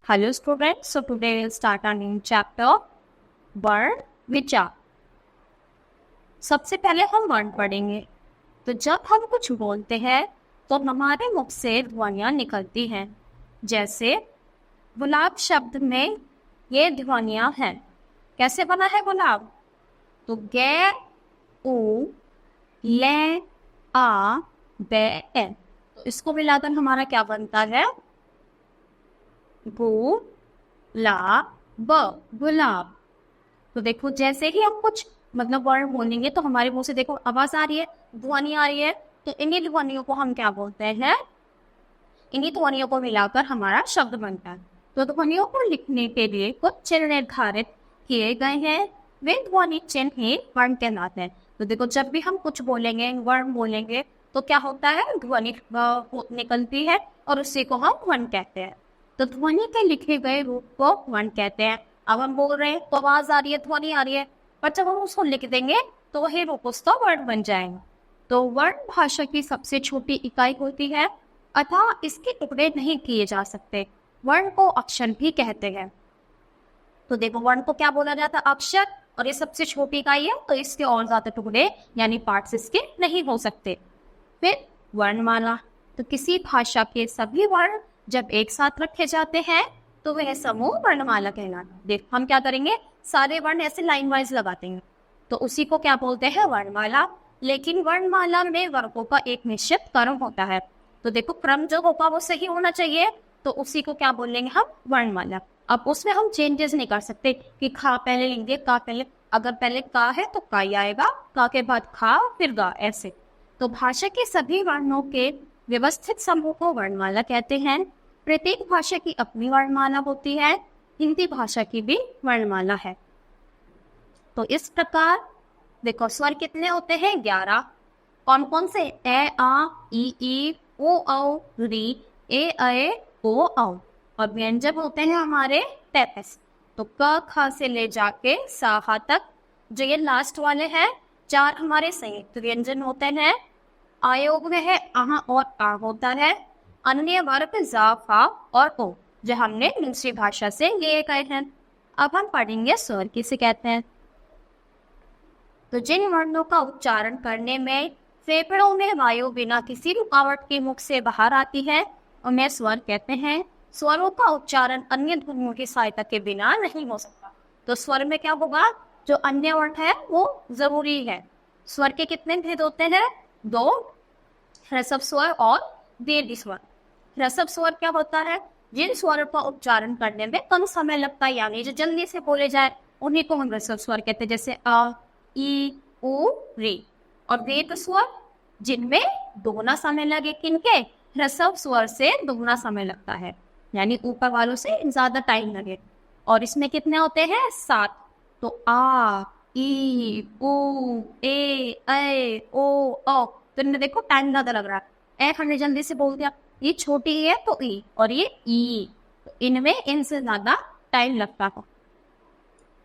Hello students, so today we'll start our new chapter word विचार। सबसे पहले हम वर्ण पढ़ेंगे। तो जब हम कुछ बोलते हैं तो हमारे मुख से ध्वनियाँ निकलती हैं। जैसे गुलाब शब्द में ये ध्वनियाँ हैं। कैसे बना है गुलाब? तो गे, उ, ले, आ, बे, ए। तो इसको मिलाकर हमारा क्या बनता है? गु, ला, ब, गुलाब। तो देखो जैसे ही हम कुछ वर्ण बोलेंगे तो हमारे मुंह से देखो आवाज आ रही है, ध्वनि आ रही है। तो इन्हीं ध्वनियों को हम क्या बोलते हैं? इन्हीं ध्वनियों को मिलाकर हमारा शब्द बनता है। तो ध्वनियों को लिखने के लिए कुछ चिन्ह निर्धारित किए गए हैं। वे ध्वनि चिन्ह ही वर्ण कहलाते हैं। तो देखो जब भी हम कुछ बोलेंगे, वर्ण बोलेंगे, तो क्या होता है? ध्वनि निकलती है और उसी को हम वर्ण कहते हैं। तो ध्वनि के लिखे गए रूप को वर्ण कहते हैं। अब हम बोल रहे हैं तो आवाज आ रही है, ध्वनि आ रही है, पर जब हम उसको लिख देंगे तो वही रूप उसका वर्ण बन जाएगा। तो वर्ण भाषा की सबसे छोटी इकाई होती है, अतः इसके टुकड़े नहीं किए जा सकते। वर्ण को अक्षर भी कहते हैं। तो देखो वर्ण को क्या बोला जाता है? अक्षर। और ये सबसे छोटी इकाई है, तो इसके और ज्यादा टुकड़े यानी पार्ट्स इसके नहीं हो सकते। फिर वर्णमाला। तो किसी भाषा के सभी वर्ण जब एक साथ रखे जाते हैं तो वह समूह वर्णमाला कहलाता। देख हम क्या करेंगे, सारे वर्ण ऐसे लाइन वाइज लगाते हैं, तो उसी को क्या बोलते हैं? वर्णमाला। लेकिन वर्णमाला में वर्गों का एक निश्चित क्रम होता है। तो देखो क्रम जो होगा वो सही होना चाहिए, तो उसी को क्या बोलेंगे हम? वर्णमाला। अब उसमें हम चेंजेस नहीं कर सकते कि खा पहले लिखेंगे, का पहले। अगर पहले का है तो का ही आएगा, का के बाद खा, फिर गा, ऐसे। तो भाषा के सभी वर्णों के व्यवस्थित समूह को वर्णमाला कहते हैं। प्रत्येक भाषा की अपनी वर्णमाला होती है। हिंदी भाषा की भी वर्णमाला है। तो इस प्रकार देखो स्वर कितने होते हैं? 11। कौन कौन से? ए, आ, ई, ओ, औ, री, ए, ओ, औ। और व्यंजन होते हैं हमारे 33। तो क, ख से ले जाके साहा तक, जो ये लास्ट वाले हैं 4 हमारे संयुक्त व्यंजन होते हैं। आयोग में है आह और आ होता है। अन्य वर्ग जा, फा और ओ, जो हमने दूसरी भाषा से लिए गए हैं। अब हम पढ़ेंगे स्वर किसे कहते हैं। तो जिन वर्णों का उच्चारण करने में फेफड़ों में वायु बिना किसी रुकावट के मुख से बाहर आती है उन्हें स्वर कहते हैं। स्वरों का उच्चारण अन्य ध्वनियों की सहायता के बिना नहीं हो सकता। तो स्वर में क्या होगा? जो अन्य वर्ण है वो जरूरी है। स्वर के कितने भेद होते हैं? 2, ह्रस्व स्वर और दीर्घ स्वर। ह्रस्व स्वर क्या होता है? जिन स्वरों का उच्चारण करने में कम समय लगता है, यानी जो जल्दी से बोले जाए, उन्हीं को हम ह्रस्व स्वर कहते हैं। जैसे अ, ई, उ, री। और दीर्घ स्वर जिनमें दोगुना समय लगे। किनके? ह्रस्व स्वर से दोगुना समय लगता है, यानी ऊपर वालों से ज्यादा टाइम लगे। और इसमें कितने होते हैं? 7। तो आ, ई, उ, ए, ओ, औ। तो इनमें देखो टाइम ज्यादा लग रहा है। ए हमने जल्दी से बोल दिया, ये छोटी है तो ई, और ये ई, तो इनमें इनसे ज्यादा टाइम लगता है।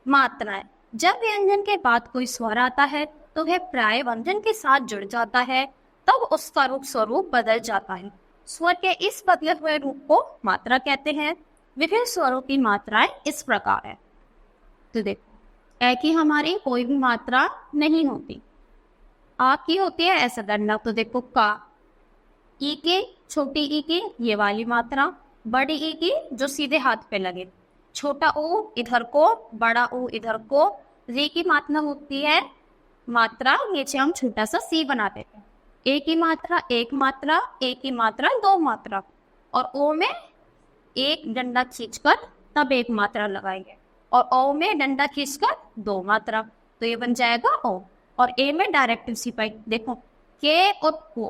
मात्राएं। जब व्यंजन के बाद कोई स्वर आता है तो वह प्राय व्यंजन के साथ जुड़ जाता है, तब उसका स्वरूप बदल जाता है। स्वर के इस बदले हुए रूप को मात्रा कहते हैं। विभिन्न स्वरों की मात्राएं इस प्रकार है। तो देखो ए की हमारी कोई भी मात्रा नहीं होती। आ की होती है ऐसा करना। तो देखो का। ई की, छोटी ई की ये वाली मात्रा। बड़ी ई की जो सीधे हाथ पे लगे। छोटा ओ इधर को, बड़ा ओ इधर को। री की मात्रा होती है मात्रा, नीचे हम छोटा सा सी बना देते हैं। ए की मात्रा एक मात्रा, ए की मात्रा 2 मात्रा, और ओ में एक डंडा खींचकर तब एक मात्रा लगाएंगे, और ओ में डंडा खींचकर 2 मात्रा। तो ये बन जाएगा ओ। और ए में डायरेक्ट सिपाही। देखो के और को,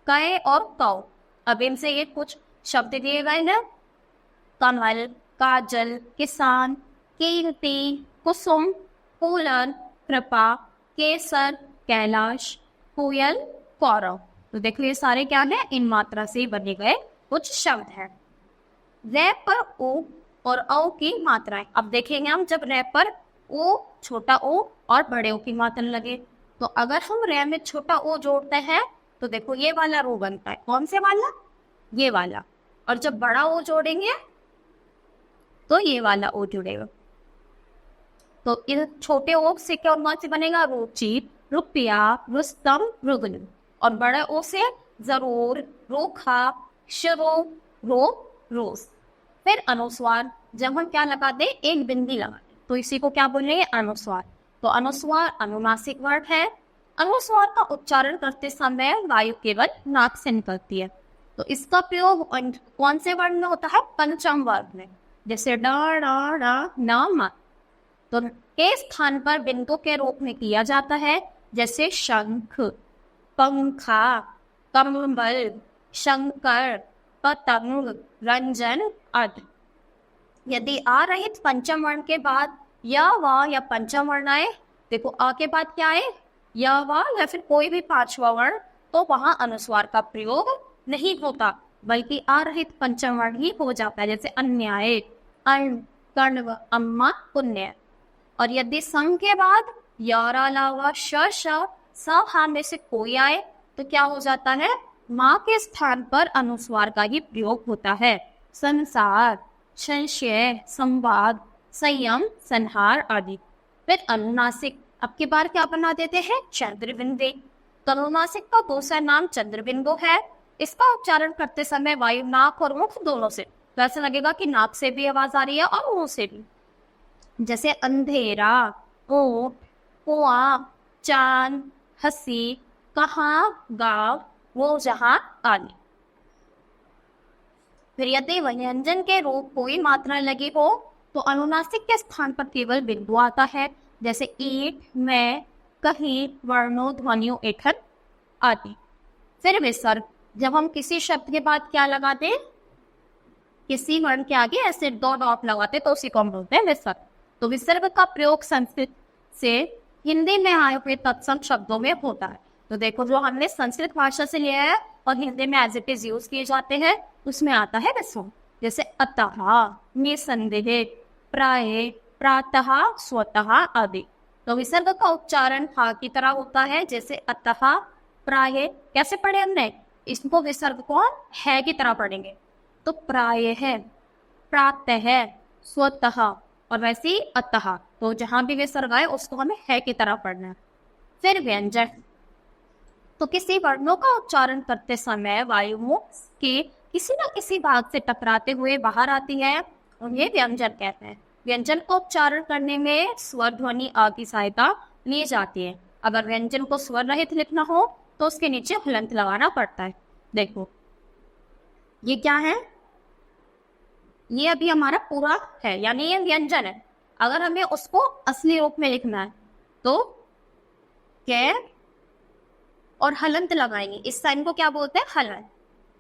कै और कौ। अब इनसे ये कुछ शब्द दिए गए हैं। कमल, काजल, किसान, कीर्ति, कुसुम, फूलन, कृपा, केसर, कैलाश, कोयल, कौरव। तो देखो ये सारे क्या है? इन मात्रा से बने गए कुछ शब्द हैं। रे पर ओ और औ की मात्राएं। अब देखेंगे हम जब रे पर ओ, छोटा ओ और बड़े ओ की मात्रा लगे, तो अगर हम रे में छोटा ओ जोड़ते हैं तो देखो ये वाला रो बनता है। कौन से वाला? ये वाला। और जब बड़ा ओ जोड़ेंगे तो ये वाला ओ जुड़ेगा। तो इन छोटे ओ से क्या उन्माद से बनेगा? रुचि, रुपया, रुस्तम, रुगन। और बड़े ओ से जरूर, रोखा, शुरू, रो, रोज। फिर अनुस्वार, जब हम क्या लगा दे? एक बिंदी लगा दे, तो इसी को क्या बोलेंगे? अनुस्वार। तो अनुस्वार अनुनासिक वर्ड है। अनुस्वार का उच्चारण करते समय वायु केवल नाक से निकलती है। तो इसका प्रयोग कौन से वर्ण में होता है? पंचम वर्ग में, जैसे डा डा डा ना मा। तो के स्थान पर बिंदु के रूप में किया जाता है, जैसे शंख, पंखा, कमल, शंकर, पतंग, रंजन आदि। यदि आ रहित पंचम वर्ण के बाद या वा या पंचम वर्ण आए, देखो आ के बाद क्या आए? या वा या फिर कोई भी पांचवा वर्ण, तो वहां अनुस्वार का प्रयोग नहीं होता, बल्कि आ रहित पंचम वर्ण ही हो जाता है, जैसे अन्याय, अर्ण, कण्व, अम्मा, पुण्य। और यदि संग के बाद यारा लावा श स हा में से कोई आए, तो क्या हो जाता है? माँ के स्थान पर अनुस्वार का ही प्रयोग होता है। संसार, संशय, संवाद, संयम, संहार आदि। फिर अनुनासिक, अब की बार क्या बना देते हैं? चंद्रबिंदु। तो अनुनासिक का दूसरा नाम चंद्रबिंदु है। इसका उच्चारण करते समय वायु नाक और मुख दोनों से, तो ऐसा लगेगा कि नाक से भी आवाज आ रही है और मुंह से भी, जैसे अंधेरा, ऊंट, कुआं, चांद, हंसी, कहाँ, गांव, वो जहां आदि। फिर यदि व्यंजन के रूप कोई मात्रा लगी हो, तो अनुनासिक के स्थान पर केवल बिंदु आता है, जैसे ईट, में, कहीं, वर्णों, ध्वनियों, एठन आदि। फिर विसर्ग, जब हम किसी शब्द के बाद क्या लगाते? किसी वर्ण के आगे ऐसे दो डॉट लगाते, तो उसी को हम बोलते हैं विसर्ग। तो विसर्ग का प्रयोग संस्कृत से हिंदी में आए हुए तत्सम शब्दों में होता है। तो देखो, जो हमने संस्कृत भाषा से लिया है और हिंदी में एज इट इज यूज किए जाते हैं, उसमें आता है विसर्ग, जैसे अतः, निसंदेह, प्राय, प्रातः, स्वतः आदि। तो विसर्ग का उच्चारण हा की तरह होता है, जैसे अतः, प्राय। कैसे पढ़े हमने इसको? विसर्ग को है की तरह पढ़ेंगे, तो प्राय है, प्रातः है, स्वतः, और वैसे ही अतः। तो जहां भी विसर्ग आए उसको हमें है की तरह पढ़ना है। फिर व्यंजन, तो किसी वर्णों का उच्चारण करते समय वायु मुख के किसी न किसी भाग से टकराते हुए बाहर आती है, उन्हें व्यंजन कहते हैं। व्यंजन को उच्चारण करने में स्वर ध्वनि आ की सहायता ली जाती है। अगर व्यंजन को स्वर रहित लिखना हो तो उसके नीचे हलंत लगाना पड़ता है। देखो, ये क्या है? ये अभी हमारा पूरा है, यानी ये व्यंजन है। अगर हमें उसको असली रूप में लिखना है तो कै और हलंत लगाएंगे। इस साइन को क्या बोलते हैं? हलंत।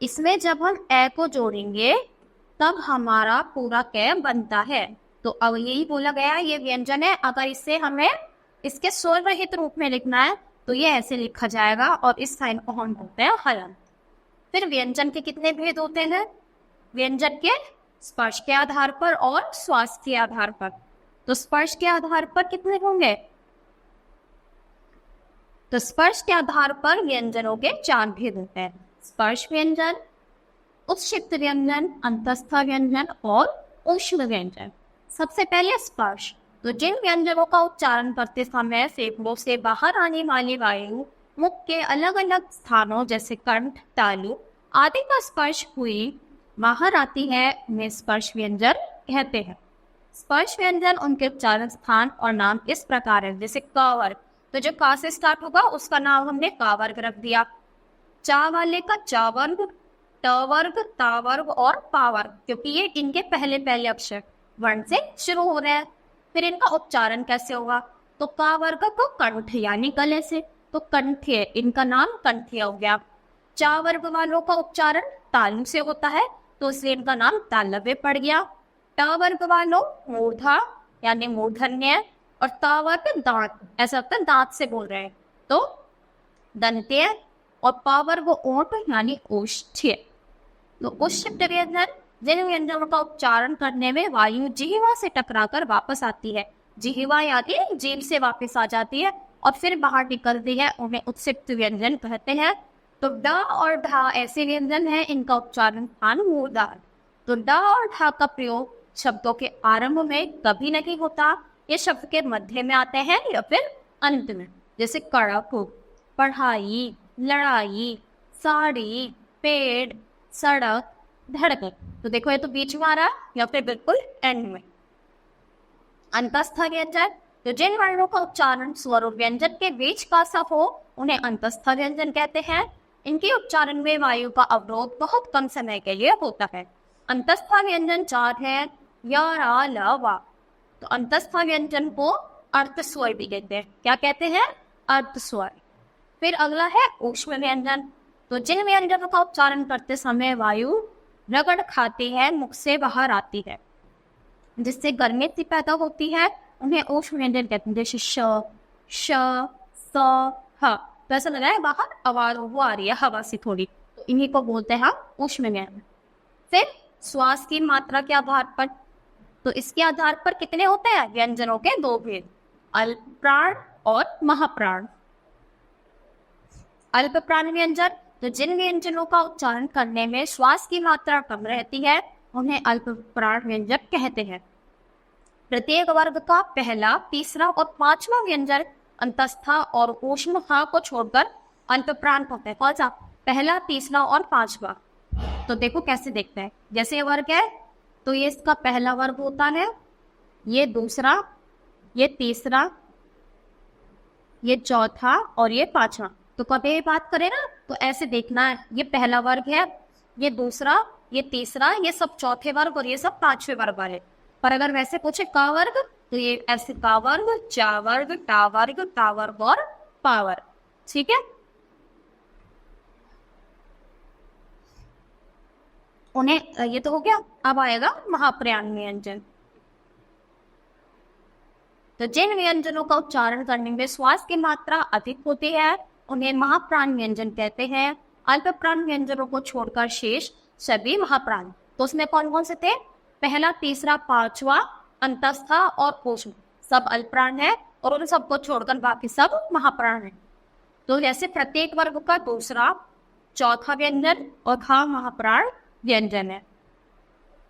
इसमें जब हम ए को जोड़ेंगे तब हमारा पूरा कै बनता है। तो अब यही बोला गया है, ये व्यंजन है। अगर इसे हमें इसके स्वर रहित रूप में लिखना है तो ये ऐसे लिखा जाएगा, और इस साइन को हम बोलते हैं हलंत। फिर व्यंजन के कितने भेद होते हैं? व्यंजन के स्पर्श के आधार पर और श्वास के आधार पर। तो स्पर्श के आधार पर कितने होंगे? तो स्पर्श के आधार पर व्यंजनों के 4 भेद होते हैं: स्पर्श व्यंजन, उत्क्षिप्त व्यंजन, अंतस्थ व्यंजन और ऊष्म व्यंजन। सबसे पहले स्पर्श। तो जिन व्यंजनों का उच्चारण करते समय फेफड़ों से बाहर आने वाली वायु मुख के अलग अलग स्थानों जैसे कंठ, तालु आदि का स्पर्श हुई बाहर आती है, उन्हें स्पर्श व्यंजन कहते हैं। स्पर्श व्यंजन उनके उच्चारण स्थान और नाम इस प्रकार है, जैसे क वर्ग। तो जो का से स्टार्ट होगा उसका नाम हमने का वर्ग रख दिया। चा वाले का चा वर्ग, ट वर्ग, ता वर्ग और पा वर्ग, क्योंकि ये इनके पहले पहले अक्षर वर्ण से शुरू हो रहे हैं। फिर इनका उच्चारण कैसे होगा? तो का वर्ग को कंठ यानी गले से, तो कंठ्य, इनका नाम कंठ्य हो गया। चा वर्ग वालों का उच्चारण तालु से होता है, तो इसलिए इनका नाम तालव्य पड़ गया। ट वर्ग वालों मूर्धा यानी मूर्धन्य, और ता वर्ग दांत, ऐसा लगता है दांत से बोल रहे हैं, तो दंत्य। और पा वर्ग ओठ यानी ओष्ठ्य। तो उष्ट व्यंजन, जिन व्यंजनों का उच्चारण करने में वायु जिह्वा से टकराकर वापस आती है, जिह्वा यानी जीभ से वापस आ जाती है और फिर बाहर निकलती है, उन्हें उत्सिक्त व्यंजन कहते हैं। तो ड और ढा ऐसे व्यंजन हैं, इनका उच्चारण स्थान मूर्धा। तो ड और ढा का प्रयोग शब्दों के आरंभ में कभी नहीं होता, ये शब्द के मध्य में आते हैं या फिर अंत में। जैसे कड़क, पढ़ाई, लड़ाई, साड़ी, पेड़, सड़क, धड़कन। तो देखो ये तो बीच में आ रहा है या फिर बिल्कुल एंड में। अंतस्थ व्यंजन, तो जिन वर्णों का उच्चारण स्वर और व्यंजन के बीच का सा हो उन्हें अंतस्थ व्यंजन कहते हैं। इनके उच्चारण में वायु का अवरोध बहुत कम समय के लिए होता है। अंतस्थ व्यंजन 4 है, य, रा, ल, वा। तो अंतस्थ व्यंजन को अर्ध स्वर भी कहते हैं। क्या कहते हैं? अर्ध स्वर। फिर अगला है ऊष्म व्यंजन। तो जिन व्यंजनों का उच्चारण करते समय वायु रगड़ खाती है, मुख से बाहर आती है, जिससे गर्मी सी पैदा होती है, उन्हें ऊष्म व्यंजन कहते हैं। जैसे श, श, स, ह। तो ऐसा लग रहा है बाहर आवाज वो आ रही है हवा से थोड़ी, तो इन्हीं को बोलते हैं हम ऊष्म व्यंजन। फिर श्वास की मात्रा के आधार पर, तो इसके आधार पर कितने होते हैं व्यंजनों के? 2 भेद, अल्प प्राण और महाप्राण। अल्प प्राण व्यंजन, तो जिन व्यंजनों का उच्चारण करने में श्वास की मात्रा कम रहती है उन्हें अल्प प्राण व्यंजन कहते हैं। प्रत्येक वर्ग का पहला, तीसरा और 5वां व्यंजन अंतस्थ और ऊष्म को छोड़कर अल्प प्राण होते हैं। कौन सा? पहला, तीसरा और 5वां। तो देखो कैसे देखते हैं। जैसे ये वर्ग है तो ये इसका पहला वर्ग होता है, ये दूसरा, ये तीसरा, ये चौथा और ये 5वां। तो कभी बात करें ना तो ऐसे देखना है, ये पहला वर्ग है, ये दूसरा, ये तीसरा, ये सब चौथे वर्ग और ये सब 5वें वर्ग वाले। पर अगर वैसे पूछे का वर्ग तो ये ऐसे का वर्ग, चा वर्ग, टा वर्ग, ता वर्ग और पा वर्ग। ठीक है, उन्हें ये तो हो गया। अब आएगा महाप्राण व्यंजन। तो जिन व्यंजनों का उच्चारण करने में श्वास की मात्रा अधिक होती है उन्हें महाप्राण व्यंजन कहते हैं। अल्प प्राण व्यंजनों को छोड़कर शेष सभी महाप्राण। तो उसमें कौन कौन से थे? पहला, तीसरा, 5वां अंतस्थ और ऊष्म सब अल्प प्राण है और उन सबको छोड़कर बाकी सब महाप्राण है। तो जैसे प्रत्येक वर्ग का दूसरा, चौथा व्यंजन और खा महाप्राण व्यंजन है।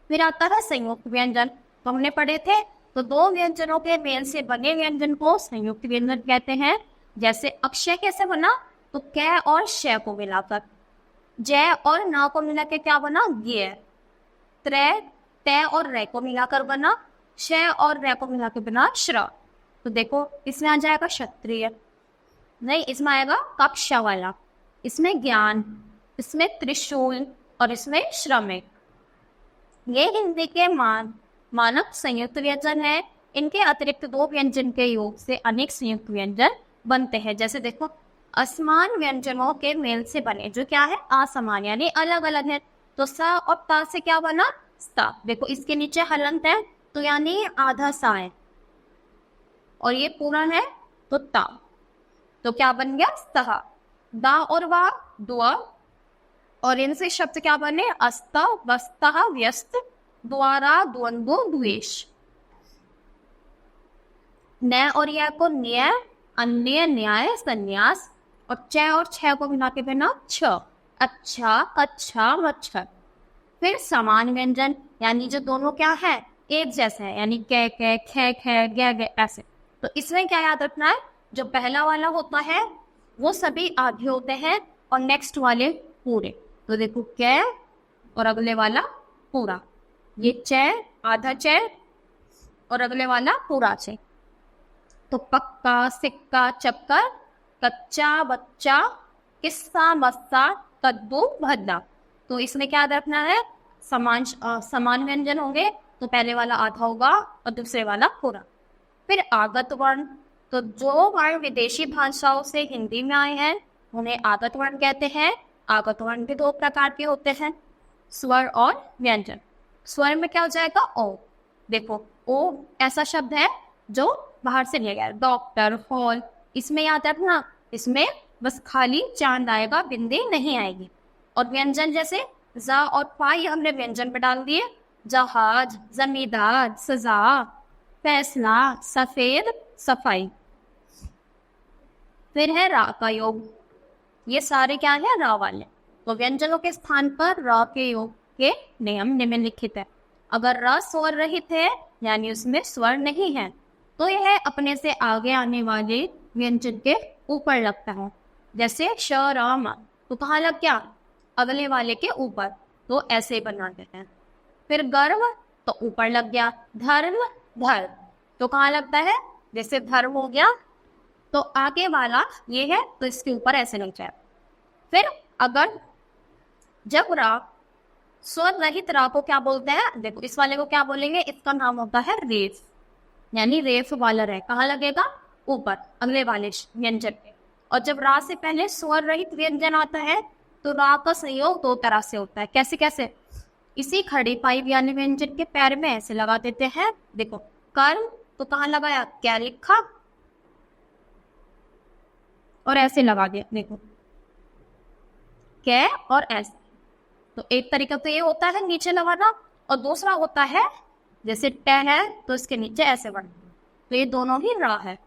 फिर आता है संयुक्त व्यंजन। तो हमने पढ़े थे, तो 2 व्यंजनों के मेल से बने व्यंजन को संयुक्त व्यंजन कहते हैं। जैसे अक्षय कैसे बना? तो कै और श को मिलाकर। जय और ना को मिला के क्या बना? ज्ञ। त्रय, तय और रे को मिलाकर बना श और रे को मिलाकर बना श्र। तो देखो इसमें आ जाएगा क्षत्रिय, नहीं इसमें आएगा कक्षा वाला, इसमें ज्ञान, इसमें त्रिशूल और इसमें श्रमिक। ये हिंदी के मानक संयुक्त व्यंजन है। इनके अतिरिक्त 2 व्यंजन के योग से अनेक संयुक्त व्यंजन बनते हैं। जैसे देखो असमान व्यंजनों के मेल से बने जो क्या है? असमान, यानी अलग अलग है। तो स और ता से क्या बना? sta। देखो इसके नीचे हलंत है तो यानी आधा सा है और ये पूरा है तो ता। तो क्या बन गया? स्तः। दा और वा दुआ और इनसे शब्द क्या बने? अस्त, वस्तः, व्यस्त, द्वारा, द्वंद्व, द्वेष। न और या को न्याय, अन्य, न्याय, संन्यास और च और छ को मिला के बना छ, अच्छा, अच्छा, मच्छर। फिर समान व्यंजन, यानी जो दोनों क्या है? एक जैसे है, यानी कै कै, खे खे, गे गे ऐसे। तो इसमें क्या याद रखना है? जो पहला वाला होता है वो सभी आधे होते हैं और नेक्स्ट वाले पूरे। तो देखो कै और अगले वाला पूरा, ये च आधा च और अगले वाला पूरा च। तो पक्का, सिक्का, चक्कर, कच्चा, बच्चा, किस्सा, मस्सा, कद्दू, भद्दा। तो इसमें क्या याद रखना है? समान व्यंजन होंगे तो पहले वाला आधा होगा और दूसरे वाला पूरा। फिर आगत वर्ण, तो जो वर्ण विदेशी भाषाओं से हिंदी में आए हैं उन्हें आगत वर्ण कहते हैं। आगत वर्ण भी 2 प्रकार के होते हैं, स्वर और व्यंजन। स्वर में क्या हो जाएगा? ओ। देखो ओ ऐसा शब्द है जो बाहर से लिया गया, डॉक्टर, हॉल। इसमें याद रखना, इसमें बस खाली चांद आएगा, बिंदी नहीं आएगी। और व्यंजन जैसे जा और पा, ये हमने व्यंजन में डाल दिए। जहाज, जमींदार, सजा, फैसला, सफेद, सफाई। फिर है रा का योग, ये सारे क्या है? रा वाले। तो व्यंजनों के स्थान पर रा के योग के नियम निम्नलिखित है। अगर र स्वर रहित है यानी उसमें स्वर नहीं है तो यह अपने से आगे आने वाले व्यंजन के ऊपर लगता है। जैसे श र म, तो कहाँ लग गया? अगले वाले के ऊपर, तो ऐसे बनाते हैं। फिर गर्व तो ऊपर लग गया, धर्म धर तो कहाँ लगता है? जैसे धर्म हो गया तो आगे वाला ये है तो इसके ऊपर ऐसे लग जाए। फिर अगर जब रा स्वर रहित रा को क्या बोलते हैं? देखो इस वाले को क्या बोलेंगे? इसका नाम होता है रेफ, यानी रेफ वाला रह कहाँ लगेगा? ऊपर, अगले वाले व्यंजन पे। और जब रा से पहले स्वर रहित व्यंजन आता है तो रा का संयोग दो तरह से होता है। कैसे कैसे? इसी खड़ी पाई वाले व्यंजन के पैर में ऐसे लगा देते हैं। देखो कर्म तो कहाँ लगाया? क्या लिखा? और ऐसे लगा दिया, देखो कै और ऐसे। तो एक तरीका तो ये होता है नीचे लगाना, और दूसरा होता है जैसे ट है तो इसके नीचे ऐसे बढ़ना। तो ये दोनों ही रा है,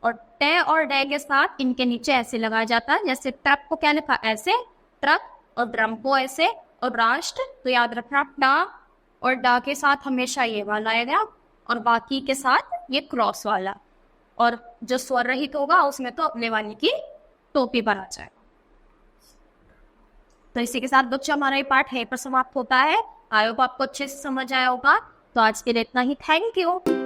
और ट और डे के साथ इनके नीचे ऐसे लगाया जाता है। जैसे ट्रक को क्या लिखा? ऐसे ट्रक, और ड्रम को ऐसे, और राष्ट्र तो याद रखना डा और डा के साथ हमेशा ये वाला आएगा, और बाकी के साथ ये क्रॉस वाला। और जो स्वर रहित होगा उसमें तो अपने वाली की टोपी पर आ जाएगा। तो इसी के साथ बच्चों हमारा ये पाठ यहीं पर समाप्त होता है। आई होप आपको अच्छे से समझ आया होगा। तो आज के लिए इतना ही। Thank you.